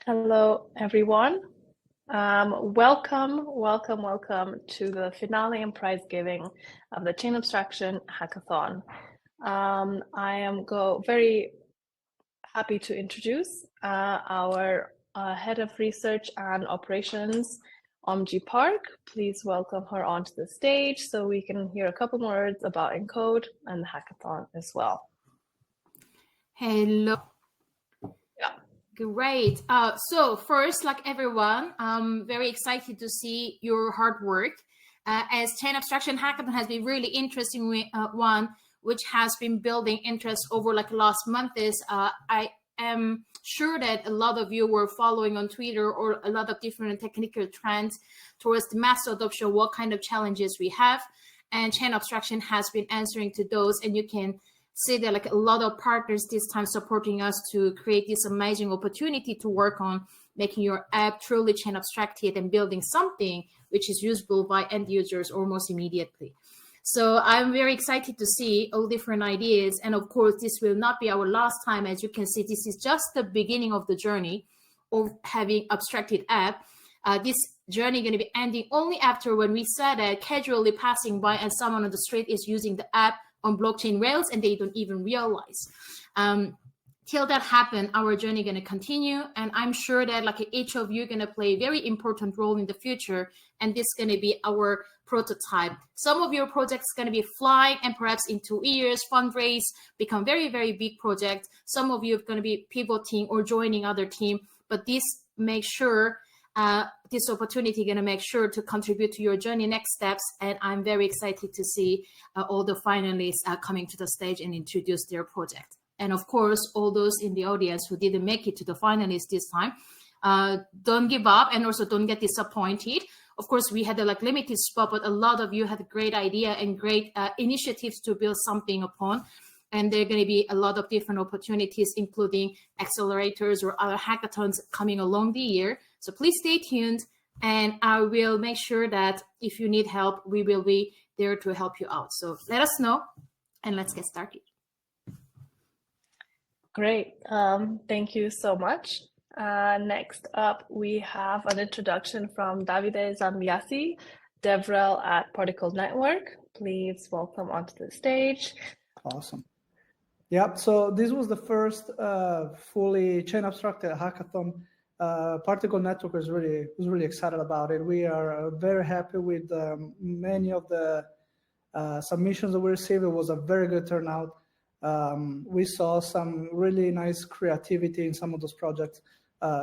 Hello, everyone. Welcome to the finale and prize giving of the Chain Abstraction Hackathon. I am very happy to introduce our Head of Research and Operations, Eomji Park. Please welcome her onto the stage so we can hear a couple more words about Encode and the hackathon as well. Hello. Great. So first, like everyone, I'm very excited to see your hard work. As Chain Abstraction Hackathon has been really interesting one, which has been building interest over like last month is I am sure that a lot of you were following on Twitter or a lot of different technical trends towards the mass adoption, what kind of challenges we have. And Chain Abstraction has been answering to those, and you can see that like a lot of partners this time supporting us to create this amazing opportunity to work on making your app truly chain abstracted and building something which is usable by end users almost immediately. So I'm very excited to see all different ideas. And of course, this will not be our last time. As you can see, this is just the beginning of the journey of having abstracted app. This journey going to be ending only after when we said that casually passing by and someone on the street is using the app on blockchain rails and they don't even realize. Till that happen, our journey going to continue, and I'm sure that like each of you going to play a very important role in the future, and this is going to be our prototype. Some of your projects going to be flying, and perhaps in 2 years fundraise, become very, very big project. Some of you are going to be pivoting or joining other team, but this makes sure this opportunity going to make sure to contribute to your journey next steps. And I'm very excited to see all the finalists coming to the stage and introduce their project. And of course, all those in the audience who didn't make it to the finalists this time, don't give up and also don't get disappointed. Of course, we had a like limited spot, but a lot of you had a great idea and great initiatives to build something upon. And there are going to be a lot of different opportunities, including accelerators or other hackathons coming along the year. So please stay tuned, and I will make sure that if you need help, we will be there to help you out. So let us know, and let's get started. Great. Thank you so much. Next up, we have an introduction from Davide Zambiasi, DevRel at Particle Network. Please welcome onto the stage. Awesome. Yeah, so this was the first fully chain abstracted hackathon. Particle Network was really excited about it. We are very happy with many of the submissions that we received. It was a very good turnout. We saw some really nice creativity in some of those projects.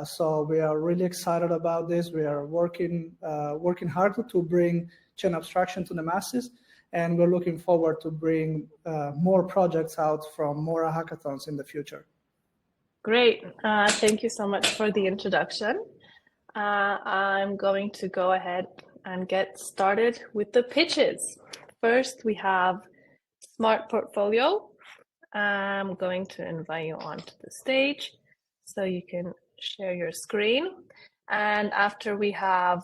So we are really excited about this. We are working hard to bring chain abstraction to the masses. And we're looking forward to bring more projects out from more hackathons in the future. Great. Thank you so much for the introduction. I'm going to go ahead and get started with the pitches. First, we have Smart Portfolio. I'm going to invite you onto the stage so you can share your screen. And after we have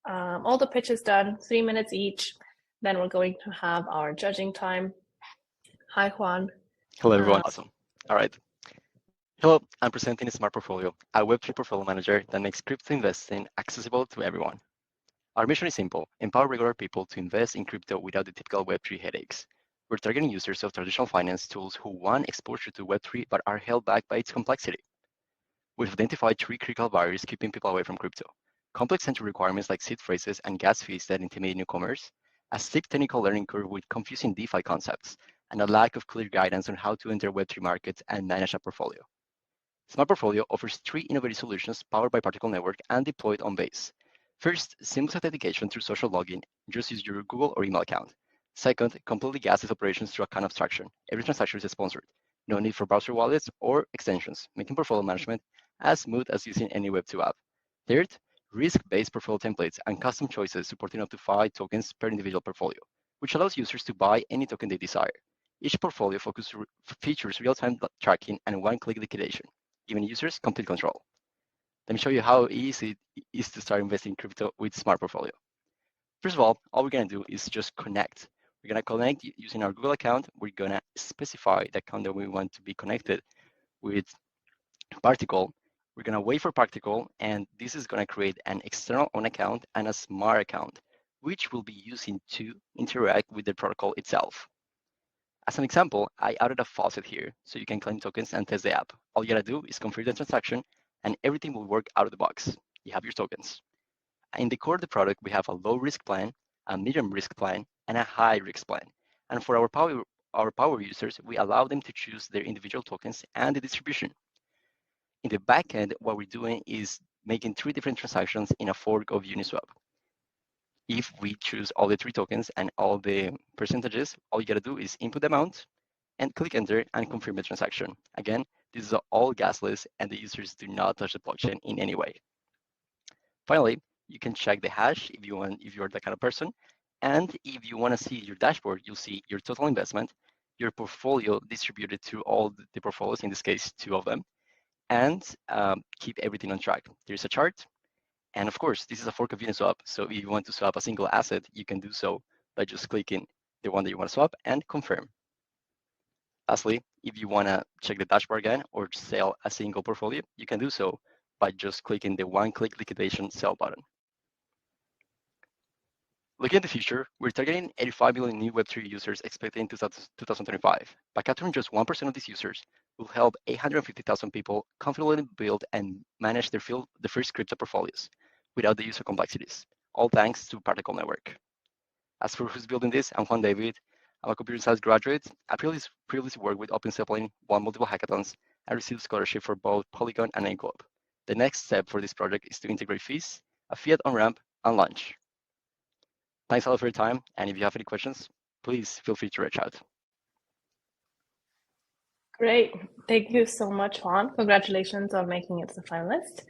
all the pitches done, 3 minutes each, then we're going to have our judging time. Hi, Juan. Hello, everyone. Awesome. All right. Hello, I'm presenting Smart Portfolio, a Web3 portfolio manager that makes crypto investing accessible to everyone. Our mission is simple: empower regular people to invest in crypto without the typical Web3 headaches. We're targeting users of traditional finance tools who want exposure to Web3 but are held back by its complexity. We've identified 3 critical barriers keeping people away from crypto: complex entry requirements like seed phrases and gas fees that intimidate newcomers, a steep technical learning curve with confusing DeFi concepts, and a lack of clear guidance on how to enter Web3 markets and manage a portfolio. Smart Portfolio offers 3 innovative solutions powered by Particle Network and deployed on Base. First, seamless authentication through social login. Just use your Google or email account. Second, completely gasless operations through account abstraction. Every transaction is sponsored. No need for browser wallets or extensions, making portfolio management as smooth as using any Web2 app. Third, risk-based portfolio templates and custom choices supporting up to 5 tokens per individual portfolio, which allows users to buy any token they desire. Each portfolio features real-time tracking and one-click liquidation, giving users complete control. Let me show you how easy it is to start investing in crypto with Smart Portfolio. First of all we're going to do is just connect. We're going to connect using our Google account. We're going to specify the account that we want to be connected with Particle. We're going to wait for practical, and this is going to create an external on account and a smart account, which we'll be using to interact with the protocol itself. As an example, I added a faucet here, so you can claim tokens and test the app. All you gotta do is configure the transaction, and everything will work out of the box. You have your tokens. In the core of the product, we have a low risk plan, a medium risk plan, and a high risk plan. And for our power users, we allow them to choose their individual tokens and the distribution. In the backend, what we're doing is making 3 different transactions in a fork of Uniswap. If we choose all the 3 tokens and all the percentages, all you gotta do is input the amount and click enter and confirm the transaction. Again, this is all gasless and the users do not touch the blockchain in any way. Finally, you can check the hash if you're that kind of person. And if you want to see your dashboard, you'll see your total investment, your portfolio distributed through all the portfolios, in this case, 2 of them, and keep everything on track. There's a chart. And of course, this is a fork of Uniswap. So if you want to swap a single asset, you can do so by just clicking the one that you want to swap and confirm. Lastly, if you want to check the dashboard again or sell a single portfolio, you can do so by just clicking the one-click liquidation sell button. Looking at the future, we're targeting 85 million new Web3 users expected in 2025. By capturing just 1% of these users, we'll help 850,000 people confidently build and manage their first crypto portfolios without the user complexities, all thanks to Particle Network. As for who's building this, I'm Juan David. I'm a computer science graduate. I previously worked with Open Zeppelin, won multiple hackathons, and received scholarship for both Polygon and AimClub. The next step for this project is to integrate fees, a fiat on-ramp, and launch. Thanks a lot for your time, and if you have any questions, please feel free to reach out. Great. Thank you so much, Juan. Congratulations on making it to the finalist.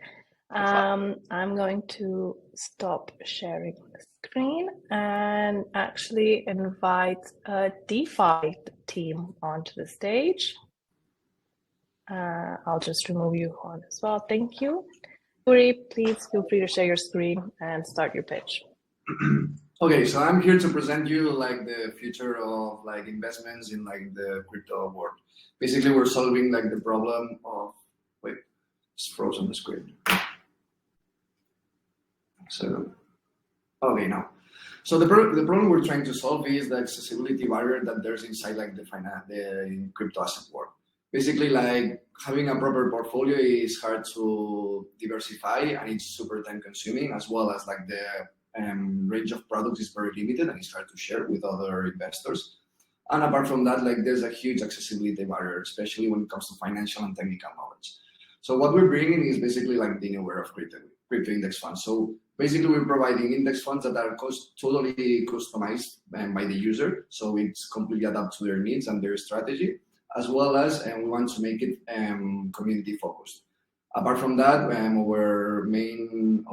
I'm going to stop sharing the screen and actually invite a DeFi team onto the stage. I'll just remove you, Juan, as well. Thank you. Uri, please feel free to share your screen and start your pitch. Okay, so I'm here to present you like the future of like investments in like the crypto world. Basically, we're solving like the problem of, wait, it's frozen the screen. So, okay, now. So the problem we're trying to solve is the accessibility barrier that there's inside like the crypto asset world. Basically, like having a proper portfolio is hard to diversify and it's super time consuming, as well as like the range of products is very limited and it's hard to share with other investors. And apart from that, like there's a huge accessibility barrier, especially when it comes to financial and technical knowledge. So what we're bringing is basically like the new era of crypto index funds. So basically we're providing index funds that are totally customized by the user. So it's completely adapted to their needs and their strategy, as well as we want to make it community focused. Apart from that, our main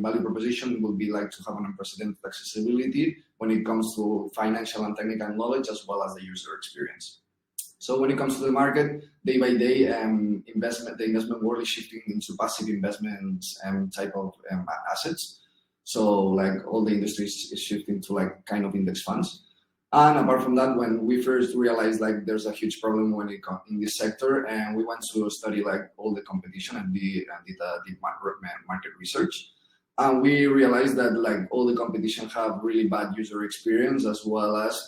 value proposition will be like to have an unprecedented accessibility when it comes to financial and technical knowledge, as well as the user experience. So when it comes to the market, day by day, the investment world is shifting into passive investments type of assets. So like all the industry is shifting to like kind of index funds. And apart from that, when we first realized like there's a huge problem when it comes in this sector, and we went to study like all the competition and did market research, and we realized that like all the competition have really bad user experience, as well as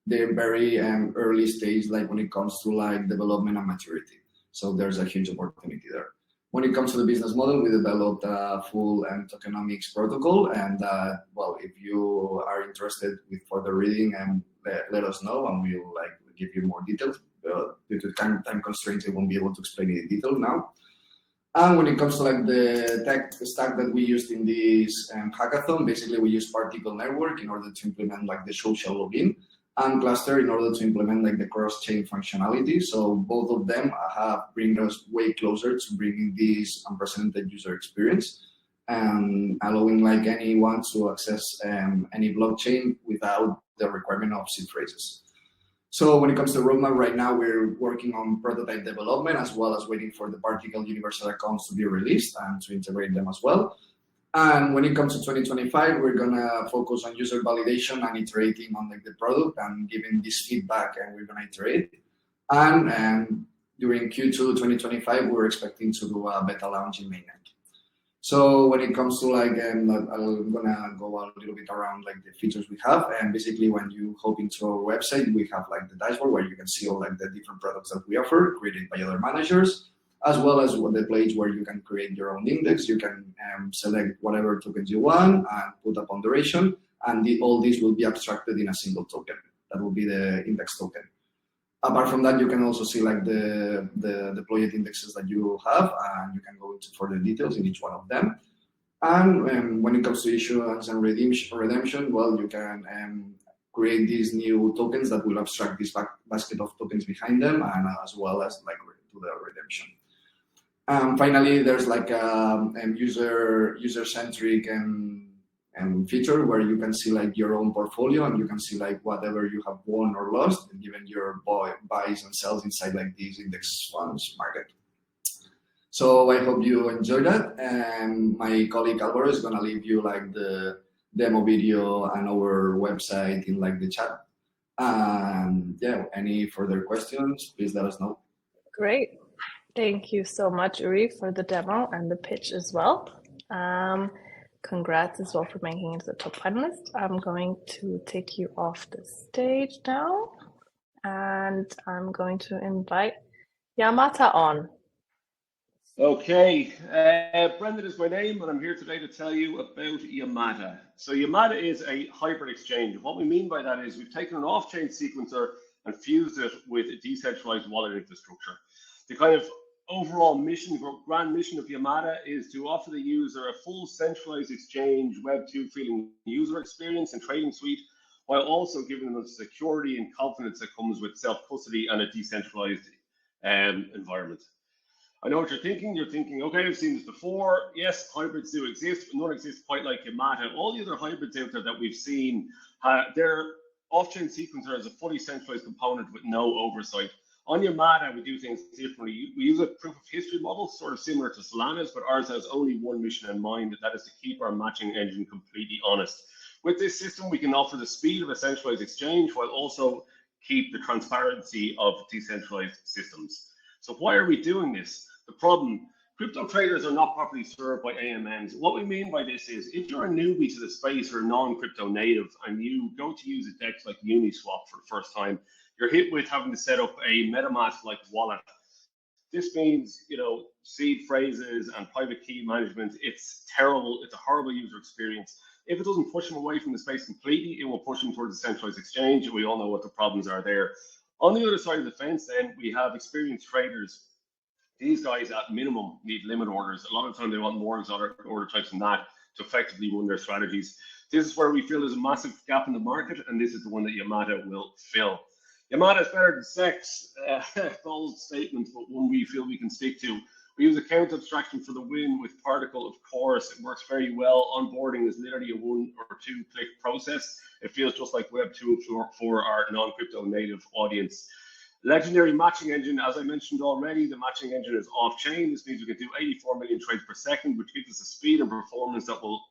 they're very early stage, like when it comes to like development and maturity. So there's a huge opportunity there. When it comes to the business model, we developed a full tokenomics protocol, and well, if you are interested with further reading, let us know, and we'll like give you more details. Due to time constraints, I won't be able to explain it in detail now. And when it comes to like the tech stack that we used in this hackathon, basically we use Particle Network in order to implement like the social login, and Cluster in order to implement like the cross-chain functionality. So both of them bring us way closer to bringing this unprecedented user experience and allowing like anyone to access any blockchain without the requirement of seed phrases. So when it comes to the roadmap right now, we're working on prototype development, as well as waiting for the Particle universal accounts to be released and to integrate them as well. And when it comes to 2025, we're gonna focus on user validation and iterating on like the product and giving this feedback, and we're gonna iterate. And during Q2 2025, we're expecting to do a beta launch in mainnet. So when it comes to like, I'm gonna go a little bit around like the features we have. And basically when you hop into our website, we have like the dashboard where you can see all like the different products that we offer created by other managers, as well as the page where you can create your own index. You can select whatever tokens you want and put a ponderation, and all these will be abstracted in a single token. That will be the index token. Apart from that, you can also see like the deployed indexes that you have, and you can go into further details in each one of them. And when it comes to issuance and redemption, well, you can create these new tokens that will abstract this basket of tokens behind them, and as well as like do the redemption. Finally, there's like a user-centric feature where you can see like your own portfolio, and you can see like whatever you have won or lost, given your buys and sells inside like these index funds market. So I hope you enjoyed that. And my colleague Alvaro is gonna leave you like the demo video and our website in like the chat. And yeah, any further questions, please let us know. Great. Thank you so much, Uri, for the demo and the pitch as well. Congrats as well for making it to the top finalist. I'm going to take you off the stage now, and I'm going to invite Yamata on. Okay, Brendan is my name, and I'm here today to tell you about Yamata. So Yamata is a hybrid exchange. What we mean by that is we've taken an off-chain sequencer and fused it with a decentralized wallet infrastructure. The kind of overall mission, grand mission of Yamata is to offer the user a full centralized exchange Web2 feeling user experience and trading suite, while also giving them the security and confidence that comes with self-custody and a decentralized environment. I know what you're thinking. You're thinking, okay, I've seen this before. Yes, hybrids do exist, but none exist quite like Yamata. All the other hybrids out there that we've seen, they're off-chain sequencer as a fully centralized component with no oversight. On Yamata, we do things differently. We use a proof of history model, sort of similar to Solana's, but ours has only one mission in mind, and that is to keep our matching engine completely honest. With this system, we can offer the speed of a centralized exchange while also keep the transparency of decentralized systems. So why are we doing this? The problem, crypto traders are not properly served by AMMs. What we mean by this is if you're a newbie to the space or non-crypto native and you go to use a DEX like Uniswap for the first time, you're hit with having to set up a MetaMask-like wallet. This means, you know, seed phrases and private key management. It's terrible. It's a horrible user experience. If it doesn't push them away from the space completely, it will push them towards a centralized exchange. And we all know what the problems are there. On the other side of the fence, then, we have experienced traders. These guys, at minimum, need limit orders. A lot of the time, they want more exotic order types than that to effectively run their strategies. This is where we feel there's a massive gap in the market, and this is the one that Yamata will fill. Yamata is better than sex, bold statement, but one we feel we can stick to. We use account abstraction for the win with Particle, of course. It works very well. Onboarding is literally a 1 or 2 click process. It feels just like Web2 for our non-crypto native audience. Legendary matching engine, as I mentioned already, the matching engine is off-chain. This means we can do 84 million trades per second, which gives us a speed and performance that will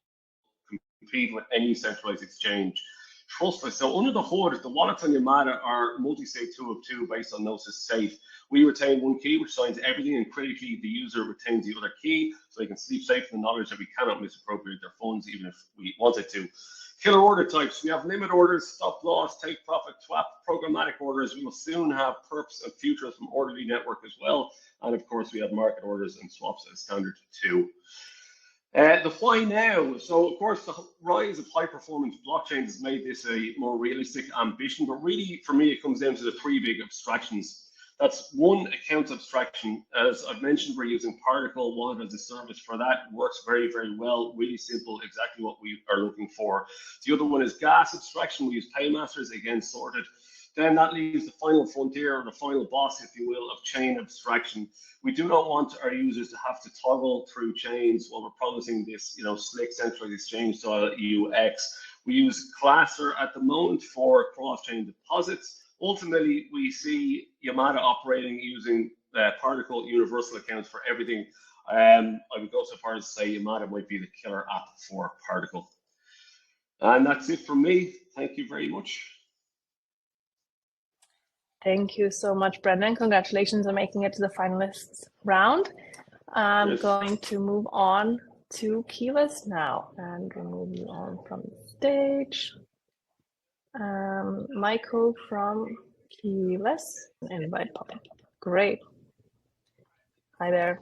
compete with any centralized exchange. Trustless. So under the hood, the wallets on Yamata are multi-sig 2 of 2 based on Gnosis Safe. We retain one key, which signs everything, and critically, the user retains the other key, so they can sleep safe in the knowledge that we cannot misappropriate their funds, even if we wanted to. Killer order types. We have limit orders, stop loss, take profit, swap, programmatic orders. We will soon have perps and futures from Orderly Network as well. And of course, we have market orders and swaps as standard too. The why now? So of course, the rise of high performance blockchains has made this a more realistic ambition, but really for me, it comes down to the 3 big abstractions. That's one, account abstraction. As I've mentioned, we're using Particle Wallet as a service for that. It works very, very well, really simple, exactly what we are looking for. The other one is gas abstraction. We use paymasters, again, sorted. Then that leaves the final frontier, or the final boss, if you will, of chain abstraction. We do not want our users to have to toggle through chains while we're promising this, you know, slick centralized exchange style UX. We use Classer at the moment for cross-chain deposits. Ultimately, we see Yamata operating using Particle universal accounts for everything. I would go so far as to say Yamata might be the killer app for Particle. And that's it from me. Thank you very much. Thank you so much, Brendan. Congratulations on making it to the finalists round. I'm going to move on to Keyless now and remove you on from the stage. Michael from Keyless, invite pop up. Great. Hi there.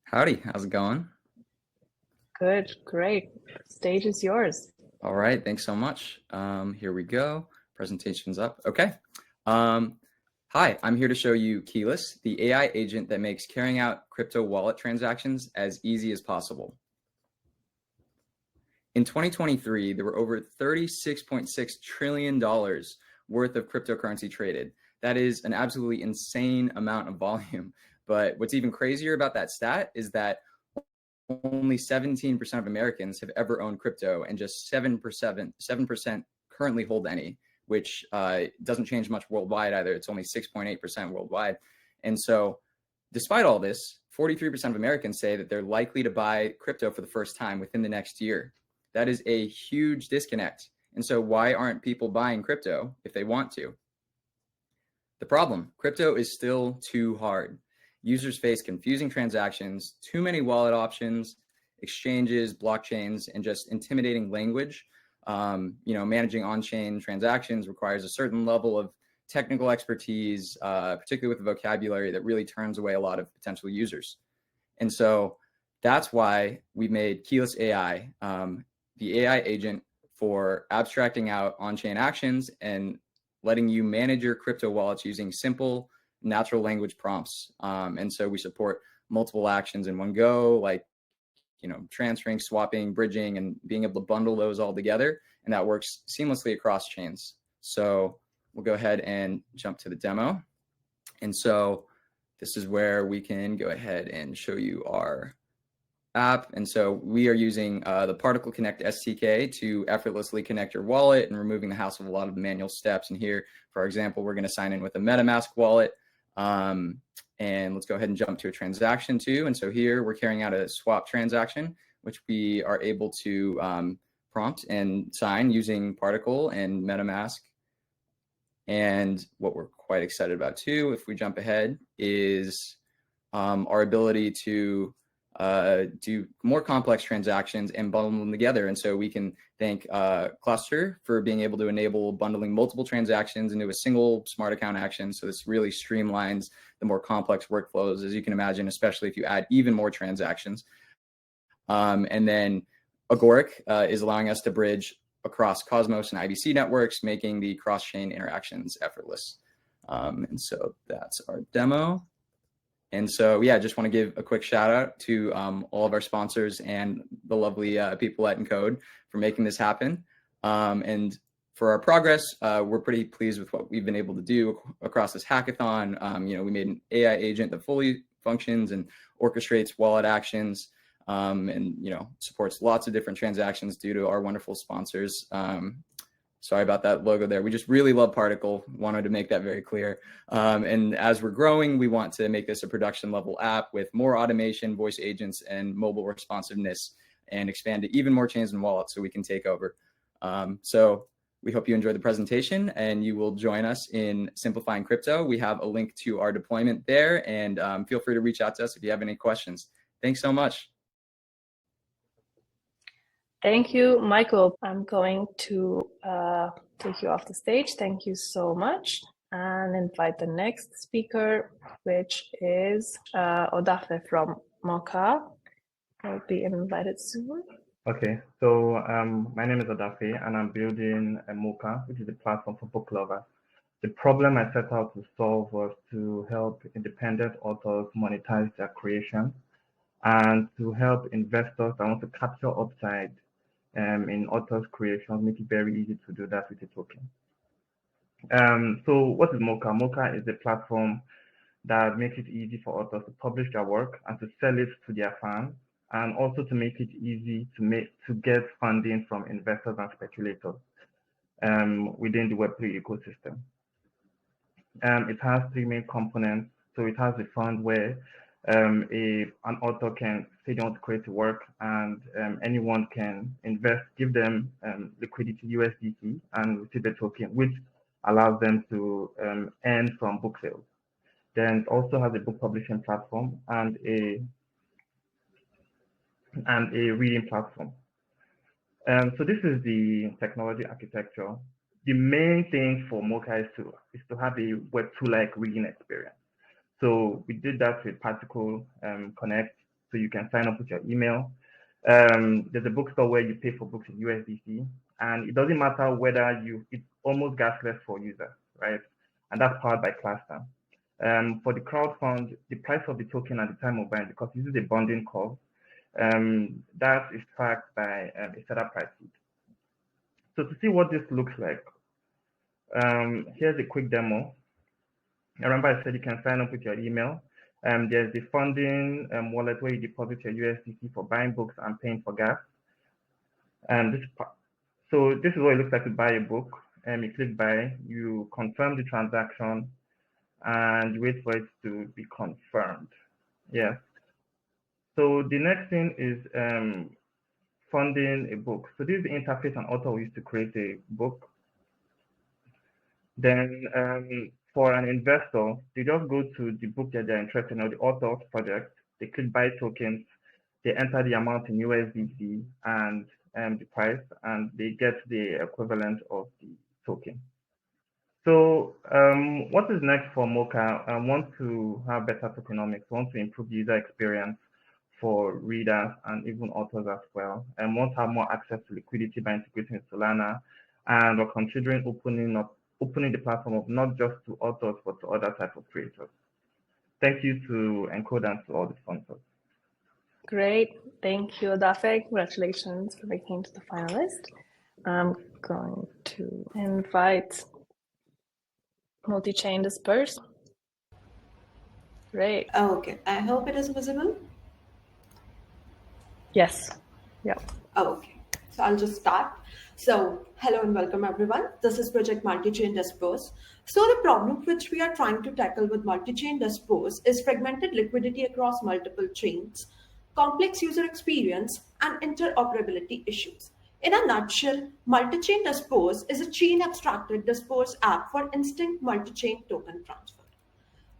Howdy, how's it going? Good, great. Stage is yours. All right, thanks so much. Here we go. Presentation's up. Okay. Hi, I'm here to show you Keyless, the AI agent that makes carrying out crypto wallet transactions as easy as possible. In 2023, there were over $36.6 trillion worth of cryptocurrency traded. That is an absolutely insane amount of volume. But what's even crazier about that stat is that only 17% of Americans have ever owned crypto, and just 7% currently hold any, which doesn't change much worldwide either. It's only 6.8% worldwide. And so despite all this, 43% of Americans say that they're likely to buy crypto for the first time within the next year. That is a huge disconnect. And so why aren't people buying crypto if they want to? The problem, crypto is still too hard. Users face confusing transactions, too many wallet options, exchanges, blockchains, and just intimidating language. Managing on-chain transactions requires a certain level of technical expertise, particularly with the vocabulary that really turns away a lot of potential users. And so that's why we made Keyless AI, the AI agent for abstracting out on-chain actions and letting you manage your crypto wallets using simple natural language prompts. And so we support multiple actions in one go, like transferring, swapping, bridging, and being able to bundle those all together. And that works seamlessly across chains. So we'll go ahead and jump to the demo. And so this is where we can go ahead and show you our app. And so we are using the Particle Connect SDK to effortlessly connect your wallet and removing the hassle of a lot of manual steps. And here, for example, we're going to sign in with a MetaMask wallet. And let's go ahead and jump to a transaction too. And so here we're carrying out a swap transaction, which we are able to prompt and sign using Particle and MetaMask. And what we're quite excited about too, if we jump ahead, is our ability to do more complex transactions and bundle them together. And so we can thank Cluster for being able to enable bundling multiple transactions into a single smart account action. So this really streamlines the more complex workflows, as you can imagine, especially if you add even more transactions. And then Agoric is allowing us to bridge across Cosmos and IBC networks, making the cross-chain interactions effortless. And so that's our demo. And so, yeah, I just want to give a quick shout out to all of our sponsors and the lovely people at Encode for making this happen. And for our progress, we're pretty pleased with what we've been able to do across this hackathon. We made an AI agent that fully functions and orchestrates wallet actions and, supports lots of different transactions due to our wonderful sponsors. Sorry about that logo there. We just really love Particle. Wanted to make that very clear. And as we're growing, we want to make this a production level app with more automation, voice agents, and mobile responsiveness, and expand to even more chains and wallets so we can take over. So we hope you enjoy the presentation and you will join us in Simplifying Crypto. We have a link to our deployment there, and feel free to reach out to us if you have any questions. Thanks so much. Thank you, Michael. I'm going to take you off the stage. Thank you so much. And invite the next speaker, which is Odafe from Mocha. I'll be invited soon. Okay, so my name is Odafe, and I'm building a Mocha, which is a platform for book lovers. The problem I set out to solve was to help independent authors monetize their creation, and to help investors that want to capture upside in authors' creations, make it very easy to do that with a token. So what is Mocha? Mocha is a platform that makes it easy for authors to publish their work and to sell it to their fans, and also to make it easy to get funding from investors and speculators within the Web3 ecosystem. It has three main components. So it has a fund where an author can say they want to create a work, and anyone can invest, give them liquidity USDT, and receive a token, which allows them to earn from book sales. Then it also has a book publishing platform and a reading platform. So this is the technology architecture. The main thing for Mocha is to have a Web 2-like reading experience. So we did that with Particle Connect, so you can sign up with your email. There's a bookstore where you pay for books in USDC, and it doesn't matter whether it's almost gasless for users, right? And that's powered by Cluster. For the crowdfund, the price of the token at the time of buying, because this is a bonding curve, that is tracked by a setup price feed. So to see what this looks like, here's a quick demo. Remember I said you can sign up with your email. There's the funding wallet where you deposit your USDC for buying books and paying for gas. So this is what it looks like to buy a book. You click buy, you confirm the transaction, and you wait for it to be confirmed. Yes. So the next thing is funding a book. So this is the interface an author will use to create a book. Then for an investor, they just go to the book that they're interested in, or the author's project. They click buy tokens, they enter the amount in USDC and the price, and they get the equivalent of the token. So what is next for Mocha? I want to have better tokenomics, want to improve the user experience for readers and even authors as well, and want to have more access to liquidity by integrating with Solana, and we're considering opening the platform up not just to authors but to other types of creators. Thank you to Encode and to all the sponsors. Great, thank you, Davide. Congratulations for making it to the finalist. I'm going to invite Multichain Disperse. Great. Okay, I hope it is visible. Yes. Yeah. Okay, so I'll just start. So hello and welcome everyone. This is Project Multichain Disperse. So the problem which we are trying to tackle with Multichain Disperse is fragmented liquidity across multiple chains, complex user experience, and interoperability issues. In a nutshell, Multichain Disperse is a chain abstracted disperse app for instant multi-chain token transfer.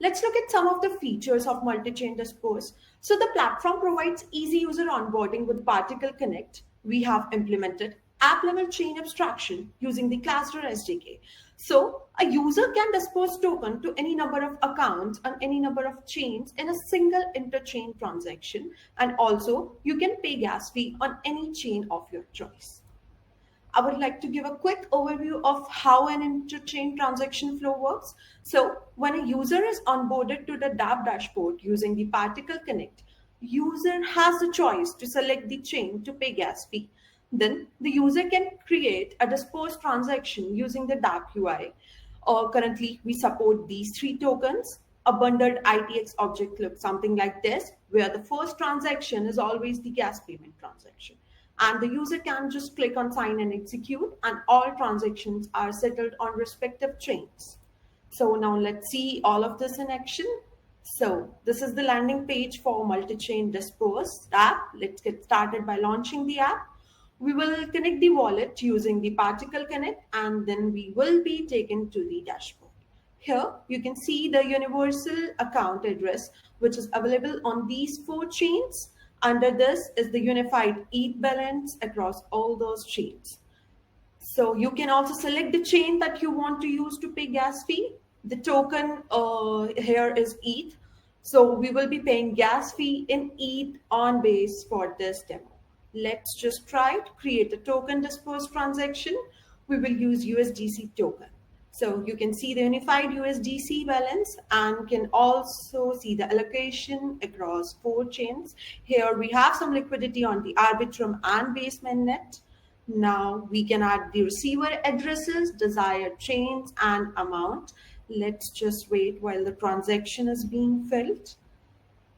Let's look at some of the features of Multichain Disperse. So the platform provides easy user onboarding with Particle Connect. We have implemented app-level chain abstraction using the Cluster SDK. So a user can disperse token to any number of accounts on any number of chains in a single interchain transaction. And also you can pay gas fee on any chain of your choice. I would like to give a quick overview of how an interchain transaction flow works. So when a user is onboarded to the dApp dashboard using the Particle Connect, user has the choice to select the chain to pay gas fee. Then the user can create a disperse transaction using the dApp UI. Currently, we support these 3 tokens. A bundled ITX object looks something like this, where the first transaction is always the gas payment transaction. And the user can just click on sign and execute, and all transactions are settled on respective chains. So now let's see all of this in action. So this is the landing page for Multichain Disperse app. Let's get started by launching the app. We will connect the wallet using the Particle Connect, and then we will be taken to the dashboard. Here you can see the universal account address, which is available on these 4 chains. Under this is the unified ETH balance across all those chains. So you can also select the chain that you want to use to pay gas fee. The token here is ETH. So we will be paying gas fee in ETH on base for this demo. Let's just try to create a token disperse transaction. We will use USDC token. So you can see the unified USDC balance and can also see the allocation across 4 chains. Here we have some liquidity on the Arbitrum and base mainnet. Now we can add the receiver addresses, desired chains, and amount. Let's just wait while the transaction is being filled.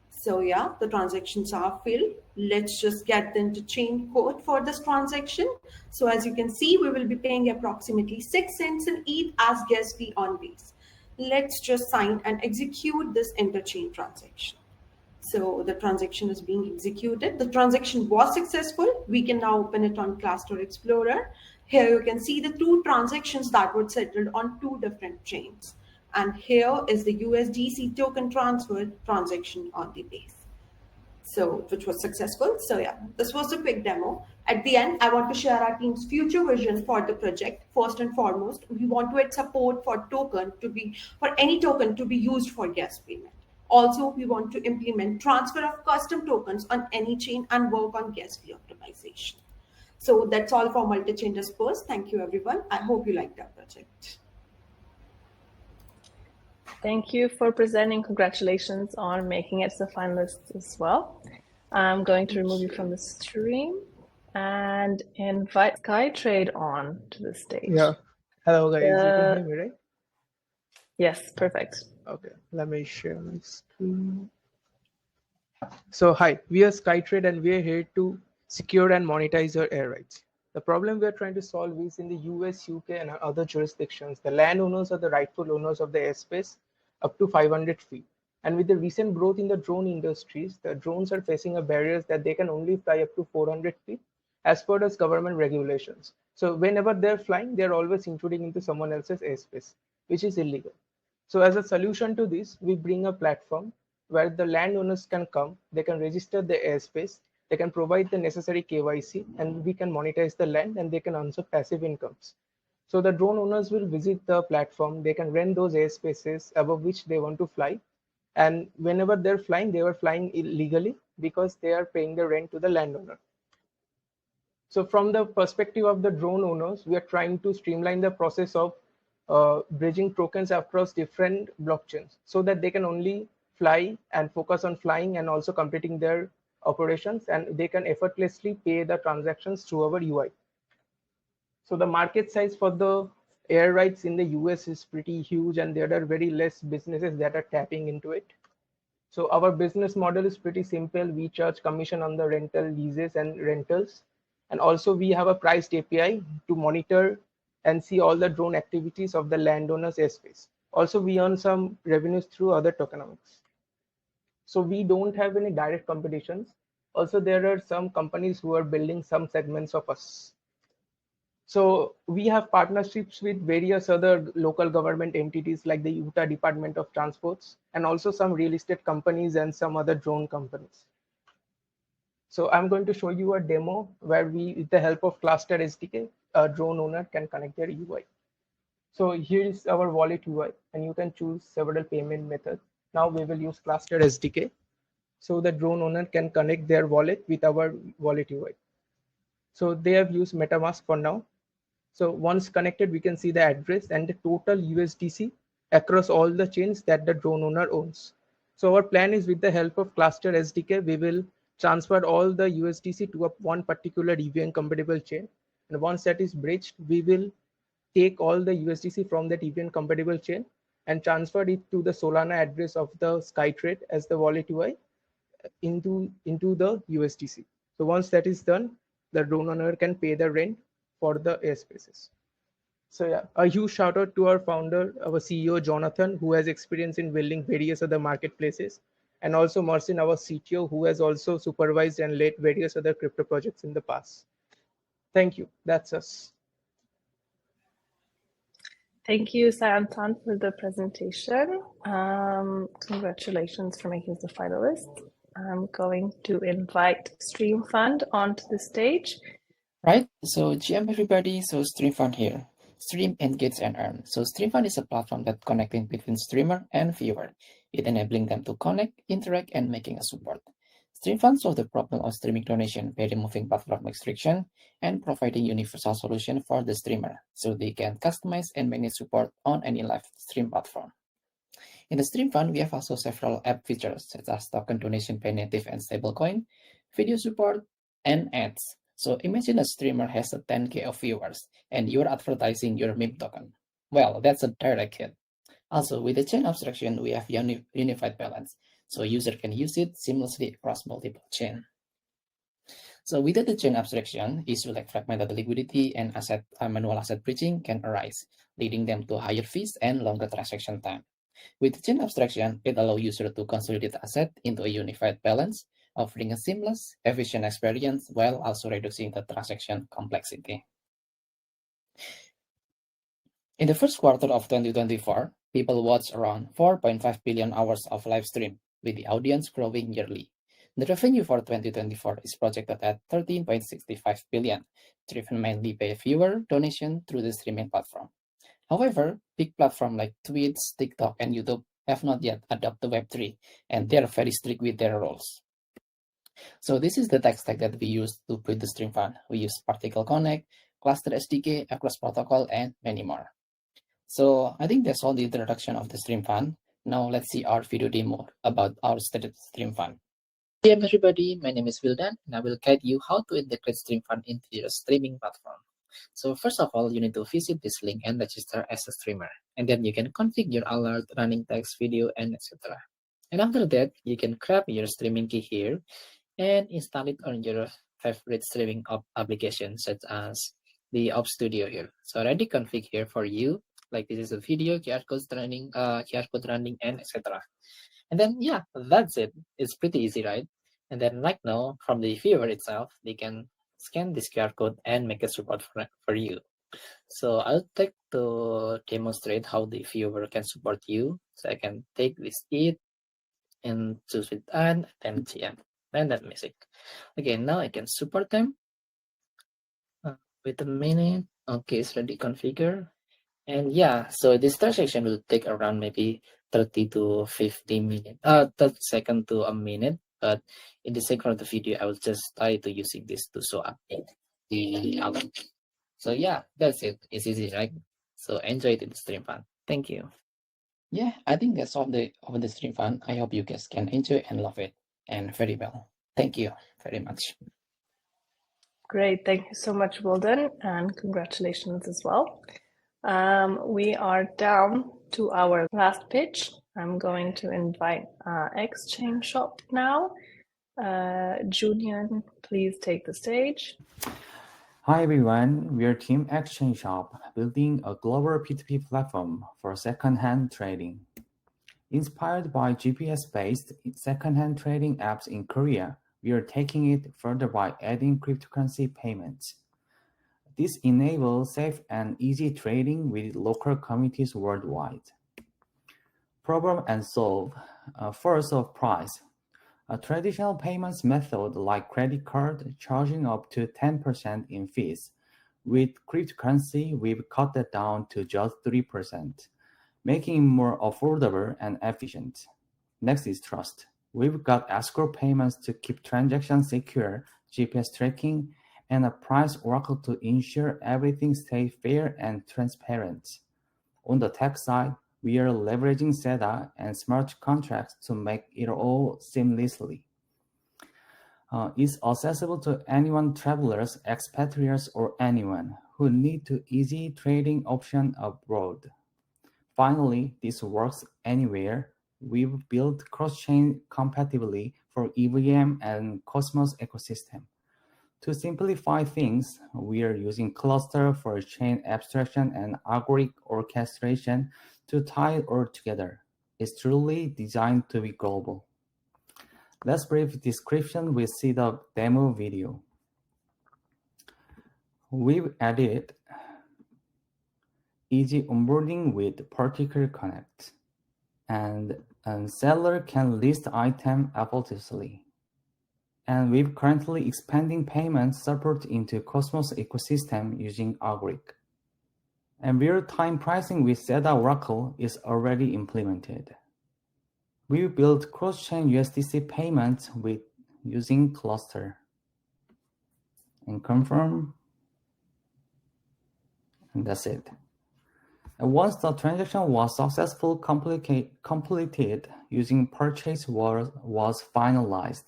So yeah, the transactions are filled. Let's just get the interchain code for this transaction. So as you can see, we will be paying approximately 6 cents in ETH as gas fee on base. Let's just sign and execute this interchain transaction. So the transaction is being executed. The transaction was successful. We can now open it on Cluster Explorer. Here you can see the two transactions that were settled on two different chains. And here is the USDC token transfer transaction on the base. So, which was successful. So yeah, this was a quick demo. At the end, I want to share our team's future vision for the project. First and foremost, we want to add support for any token to be used for gas payment. Also, we want to implement transfer of custom tokens on any chain and work on gas fee optimization. So that's all for Multichain Disperse. Thank you, everyone. I hope you liked our project. Thank you for presenting. Congratulations on making it to the finalists as well. I'm going to remove you from the stream and invite Skytrade on to the stage. Yeah. Hello, guys. You can hear me, right? Yes, perfect. Okay. Let me share my screen. So, hi. We are Skytrade, and we are here to secure and monetize your air rights. The problem we are trying to solve is in the US, UK, and other jurisdictions, the landowners are the rightful owners of the airspace up to 500 feet. And with the recent growth in the drone industries, the drones are facing a barriers that they can only fly up to 400 feet as per the government regulations. So whenever they're flying, they're always intruding into someone else's airspace, which is illegal. So as a solution to this, we bring a platform where the landowners can come, they can register the airspace, they can provide the necessary KYC, and we can monetize the land, and they can earn some passive incomes. So the drone owners will visit the platform, they can rent those airspaces above which they want to fly. And whenever they're flying, they were flying illegally because they are paying the rent to the landowner. So from the perspective of the drone owners, we are trying to streamline the process of bridging tokens across different blockchains so that they can only fly and focus on flying and also completing their operations, and they can effortlessly pay the transactions through our UI. So the market size for the air rights in the US is pretty huge, and there are very less businesses that are tapping into it. So our business model is pretty simple. We charge commission on the rental leases and rentals. And also we have a priced API to monitor and see all the drone activities of the landowner's airspace. Also, we earn some revenues through other tokenomics. So we don't have any direct competitions. Also, there are some companies who are building some segments of us. So we have partnerships with various other local government entities like the Utah Department of Transports, and also some real estate companies and some other drone companies. So I'm going to show you a demo where we, with the help of Cluster SDK, a drone owner can connect their UI. So here is our wallet UI, and you can choose several payment methods. Now we will use Cluster SDK. So the drone owner can connect their wallet with our wallet UI. So they have used MetaMask for now. So once connected, we can see the address and the total USDC across all the chains that the drone owner owns. So our plan is, with the help of Cluster SDK, we will transfer all the USDC to one particular EVM compatible chain. And once that is bridged, we will take all the USDC from that EVM compatible chain and transfer it to the Solana address of the Skytrade as the wallet UI into the USDC. So once that is done, the drone owner can pay the rent for the airspaces. So yeah, a huge shout out to our founder, our CEO, Jonathan, who has experience in building various other marketplaces, and also Marcin, our CTO, who has also supervised and led various other crypto projects in the past. Thank you. That's us. Thank you, Sayantan, for the presentation. Congratulations for making the finalist. I'm going to invite StreamFund onto the stage. Right, so GM everybody, so StreamFund here. Stream, engage, and earn. So StreamFund is a platform that connecting between streamer and viewer. It enabling them to connect, interact, and making a support. StreamFund solves the problem of streaming donation by removing platform restriction and providing universal solution for the streamer, so they can customize and manage support on any live stream platform. In the StreamFund, we have also several app features such as token donation by native and stablecoin, video support, and ads. So imagine a streamer has a 10K of viewers and you're advertising your meme token. Well, that's a direct hit. Also, with the chain abstraction, we have unified balance, so user can use it seamlessly across multiple chains. So without the chain abstraction, issues like fragmented liquidity and manual asset bridging can arise, leading them to higher fees and longer transaction time. With chain abstraction, it allows users to consolidate asset into a unified balance, offering a seamless, efficient experience while also reducing the transaction complexity. In the first quarter of 2024, people watched around 4.5 billion hours of live stream, with the audience growing yearly. The revenue for 2024 is projected at 13.65 billion, driven mainly by viewer donation through the streaming platform. However, big platforms like Twitch, TikTok, and YouTube have not yet adopted Web3, and they are very strict with their rules. So this is the tech stack that we use to build the StreamFund. We use Particle Connect, Cluster SDK, across protocol, and many more. So I think that's all the introduction of the StreamFund. Now let's see our video demo about our StreamFund. Hey everybody, my name is Wildan, and I will guide you how to integrate StreamFund into your streaming platform. So first of all, you need to visit this link and register as a streamer. And then you can configure your alert, running text, video, and etc. And after that, you can grab your streaming key here and install it on your favorite streaming application, such as the Op Studio here. So already config here for you. Like this is a video, QR code running, and etc. And then yeah, that's it. It's pretty easy, right? And then right now, from the viewer itself, they can scan this QR code and make a support for you. So I'll take to demonstrate how the viewer can support you. So I can take this it and choose it and then TM and that music. Okay, now I can support them. Wait a minute. Okay, it's ready configure. And yeah, so this transaction will take around maybe 30 to 50 minutes, 30 seconds to a minute. But in the sake of the video, I will just try to using this to show up the output. So yeah, that's it. It's easy, right? So enjoy it in the StreamFund. Thank you. Yeah, I think that's all the StreamFund. I hope you guys can enjoy and love it and very well. Thank you very much. Great, thank you so much, Wilden, and congratulations as well. We are down to our last pitch. I'm going to invite XchainShop now. Julian, please take the stage. Hi everyone, we are Team XchainShop, building a global P2P platform for second-hand trading. Inspired by GPS-based second-hand trading apps in Korea, we are taking it further by adding cryptocurrency payments. This enables safe and easy trading with local communities worldwide. Problem and solve. First of price. A traditional payments method like credit card charging up to 10% in fees. With cryptocurrency, we've cut that down to just 3%, making it more affordable and efficient. Next is trust. We've got escrow payments to keep transactions secure, GPS tracking, and a price oracle to ensure everything stays fair and transparent. On the tech side, we are leveraging SEDA and smart contracts to make it all seamlessly. It's accessible to anyone, travelers, expatriates, or anyone who need to easy trading option abroad. Finally, this works anywhere. We've built cross-chain compatibility for EVM and Cosmos ecosystem. To simplify things, we are using cluster for chain abstraction and algorithmic orchestration to tie it all together. It's truly designed to be global. Let's brief description. We see the demo video. We've added easy onboarding with Particle Connect, and seller can list item effortlessly. And we're currently expanding payment support into Cosmos ecosystem using Agric. And real-time pricing with SEDA Oracle is already implemented. We built cross-chain USDC payments with using Cluster. And confirm. And that's it. And once the transaction was successfully completed using purchase was finalized.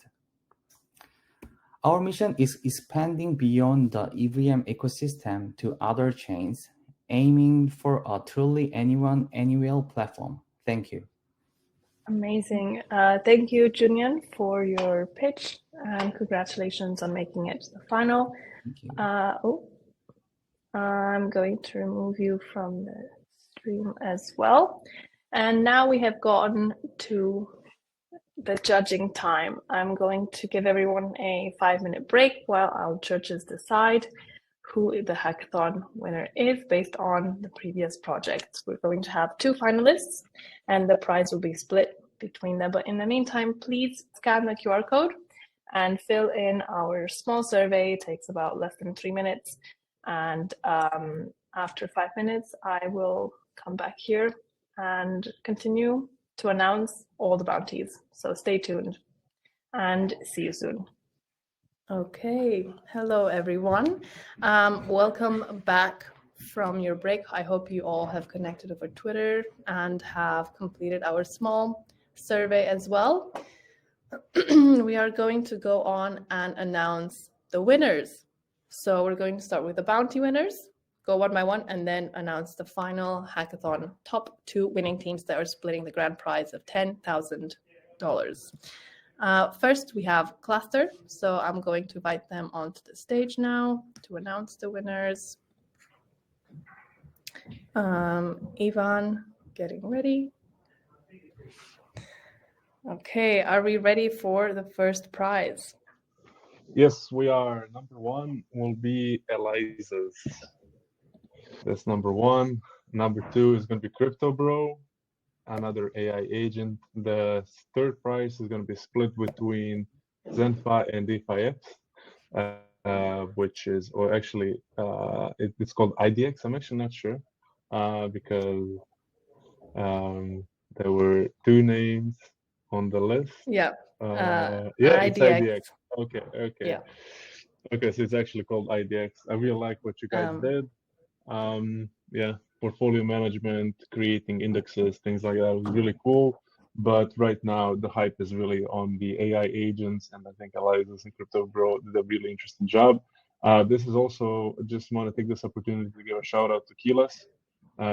Our mission is expanding beyond the EVM ecosystem to other chains, aiming for a truly anyone, anywhere platform. Thank you. Amazing. Thank you, Julian, for your pitch, and congratulations on making it to the final. Thank you. I'm going to remove you from the stream as well. And now we have gotten to the judging time. I'm going to give everyone a 5-minute break while our judges decide who the hackathon winner is based on the previous projects. We're going to have 2 finalists and the prize will be split between them. But in the meantime, please scan the QR code and fill in our small survey. It takes about less than 3 minutes. And after 5 minutes, I will come back here and continue to announce all the bounties. So stay tuned and see you soon. Okay, hello everyone. Welcome back from your break. I hope you all have connected over Twitter and have completed our small survey as well. We are going to go on and announce the winners. So we're going to start with the bounty winners, go one by one, and then announce the final hackathon top 2 winning teams that are splitting the grand prize of $10,000. First, we have Cluster. So I'm going to invite them onto the stage now to announce the winners. Ivan, getting ready. Okay, are we ready for the first prize? Yes, we are. Number 1 will be Eliza's. That's number 1. Number 2 is going to be Crypto Bro, another AI agent. The third prize is going to be split between Zenfi and DeFi X, which is, or actually, it's called IDX. I'm actually not sure because there were 2 names on the list. Yeah. Yeah, it's IDX. Okay. Yeah. Okay, so it's actually called IDX. I really like what you guys did. Yeah, portfolio management, creating indexes, things like that was really cool. But right now, the hype is really on the AI agents, and I think Eliza's and Crypto Bro did a really interesting job. This is also, just want to take this opportunity to give a shout out to Keyless.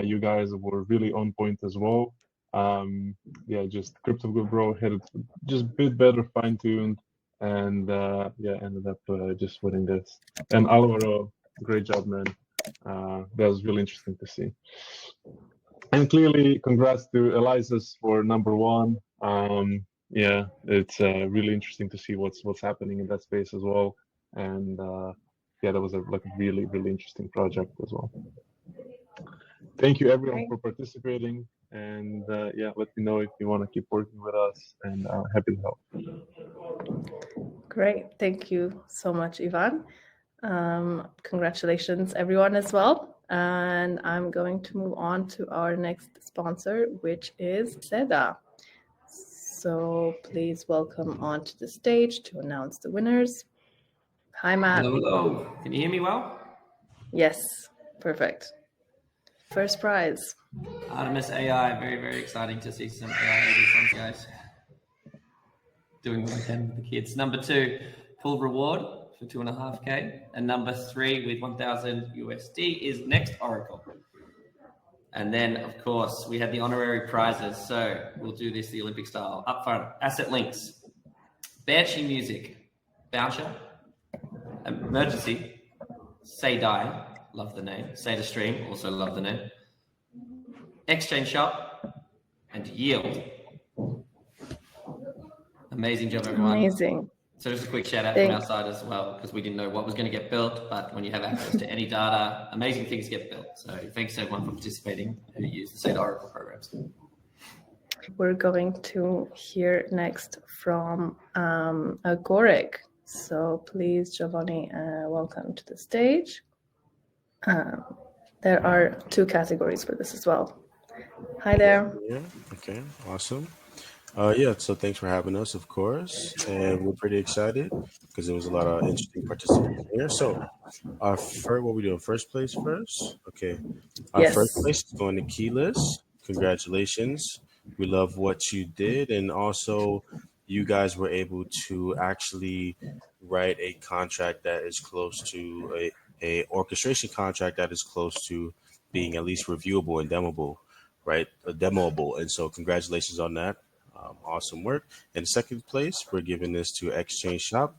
You guys were really on point as well. Yeah, just Crypto Bro had it just a bit better fine-tuned, and yeah, ended up just winning this. And Alvaro, great job, man. That was really interesting to see. And clearly, congrats to Eliza's for number 1. Yeah, it's really interesting to see what's happening in that space as well. And yeah, that was a really interesting project as well. Thank you everyone for participating, and yeah, let me know if you want to keep working with us, and happy to help. Great, thank you so much, Ivan. Congratulations everyone as well. And I'm going to move on to our next sponsor, which is Seda. So please welcome onto the stage to announce the winners. Hi, Matt. Hello. Can you hear me well? Yes, perfect. First prize. Artemis AI, very exciting to see some AI agents, guys. Doing what I can with the kids. Number 2, full reward for 2.5K, and number 3 with 1,000 USD is Next Oracle. And then, of course, we have the honorary prizes. So we'll do this the Olympic style. Up front, asset links, Banshee Music, Voucher, Emergency, Say Die, love the name, Say to Stream, also love the name, XchainShop, and Yield. Amazing job, everyone. Amazing. So just a quick shout out from our side as well, because we didn't know what was going to get built, but when you have access to any data, amazing things get built. So thanks everyone for participating who use the State Oracle programs. We're going to hear next from Agoric. So please, Giovanni, welcome to the stage. There are 2 categories for this as well. Hi there. Yeah, okay, awesome. Yeah, so thanks for having us, of course, and we're pretty excited because there was a lot of interesting participants here. So, what we doing? First place first? Okay. Our first place is going to Keyless. Congratulations. We love what you did, and also you guys were able to actually write a contract that is close to a orchestration contract that is close to being at least reviewable and demoable, right? Demoable. And so congratulations on that. Awesome work. In second place, we're giving this to XchainShop.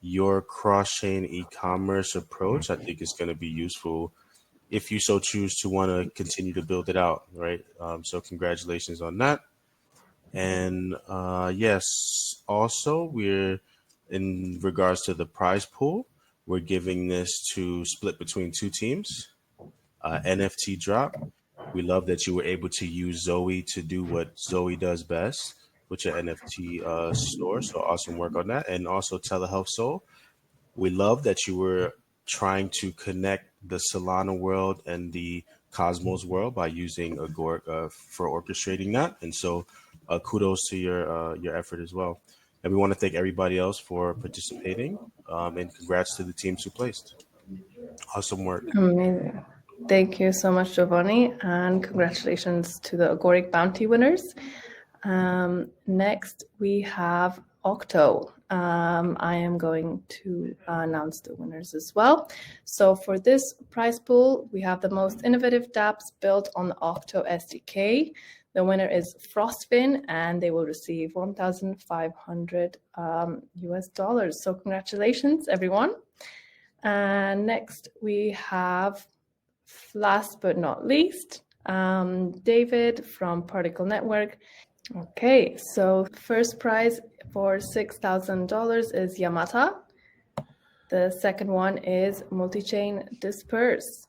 Your cross-chain e-commerce approach, I think, is going to be useful if you so choose to want to continue to build it out, right? So congratulations on that. And yes, also we're in regards to the prize pool, we're giving this to split between 2 teams. NFT drop. We love that you were able to use Zoe to do what Zoe does best, which is an NFT store. So awesome work on that. And also Telehealth Soul. We love that you were trying to connect the Solana world and the Cosmos world by using Agoric for orchestrating that. And so kudos to your effort as well. And we want to thank everybody else for participating, and congrats to the teams who placed. Awesome work. Amazing. Thank you so much, Giovanni, and congratulations to the Agoric Bounty winners. Next, we have Octo. I am going to announce the winners as well. So for this prize pool, we have the most innovative dApps built on the Octo SDK. The winner is Frostfin, and they will receive $1,500 US. So congratulations, everyone. And next, we have, last but not least, David from Particle Network. Okay, so first prize for $6,000 is Yamata. The second one is Multichain Disperse.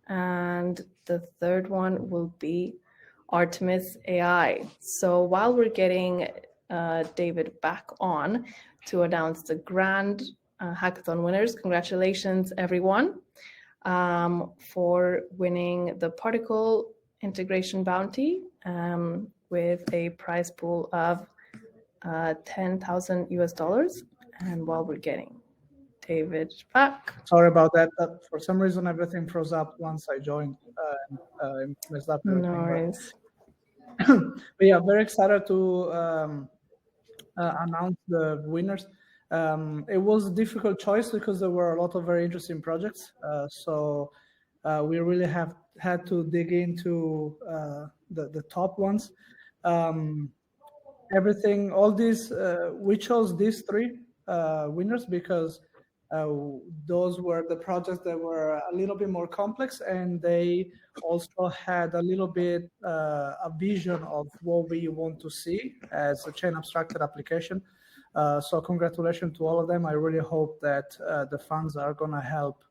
And the third one will be Artemis AI. So while we're getting David back on to announce the grand hackathon winners, congratulations everyone for winning the particle integration bounty with a prize pool of $10,000 US. And while we're getting David back. Sorry about that. For some reason, everything froze up once I joined. Messed up everything. No worries. But yeah, very excited to announce the winners. It was a difficult choice because there were a lot of very interesting projects. So we really have had to dig into the top ones. Everything, all these, we chose these 3 winners because those were the projects that were a little bit more complex, and they also had a little bit a vision of what we want to see as a chain abstracted application. So congratulations to all of them. I really hope that the funds are going to help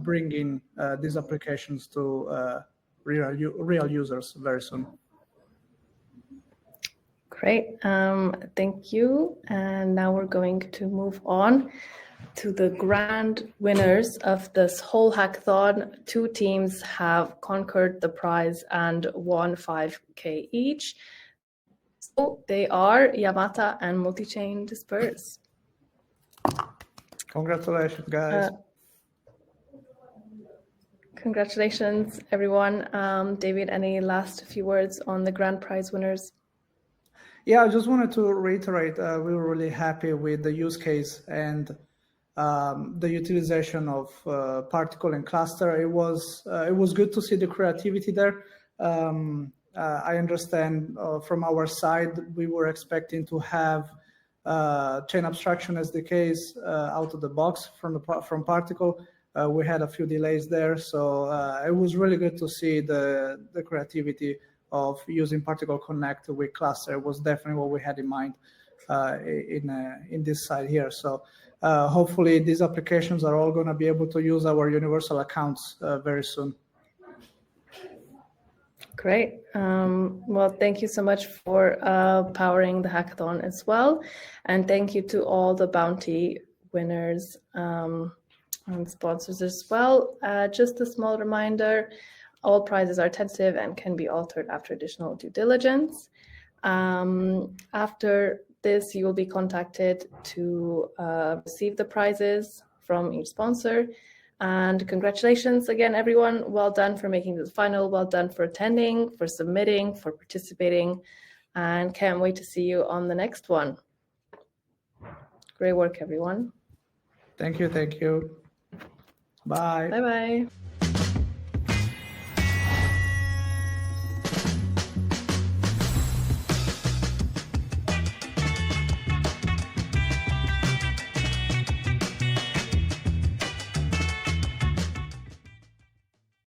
bring in these applications to real users very soon. Great, thank you. And now we're going to move on to the grand winners of this whole hackathon. 2 teams have conquered the prize and won $5,000 each. So they are Yamata and Multichain Disperse. Congratulations, guys. Congratulations, everyone. David, any last few words on the grand prize winners? Yeah, I just wanted to reiterate, we were really happy with the use case and the utilization of particle and cluster. It was good to see the creativity there. I understand from our side, we were expecting to have chain abstraction SDKs out of the box from particle. We had a few delays there, so it was really good to see the creativity of using Particle Connect with cluster. It was definitely what we had in mind in this side here. So hopefully these applications are all going to be able to use our universal accounts very soon. Great. Well, thank you so much for powering the hackathon as well. And thank you to all the bounty winners and sponsors as well. Just a small reminder, all prizes are tentative and can be altered after additional due diligence. After this, you will be contacted to receive the prizes from each sponsor. And congratulations again, everyone. Well done for making this final. Well done for attending, for submitting, for participating. And can't wait to see you on the next one. Great work, everyone. Thank you. Thank you. Bye. Bye-bye.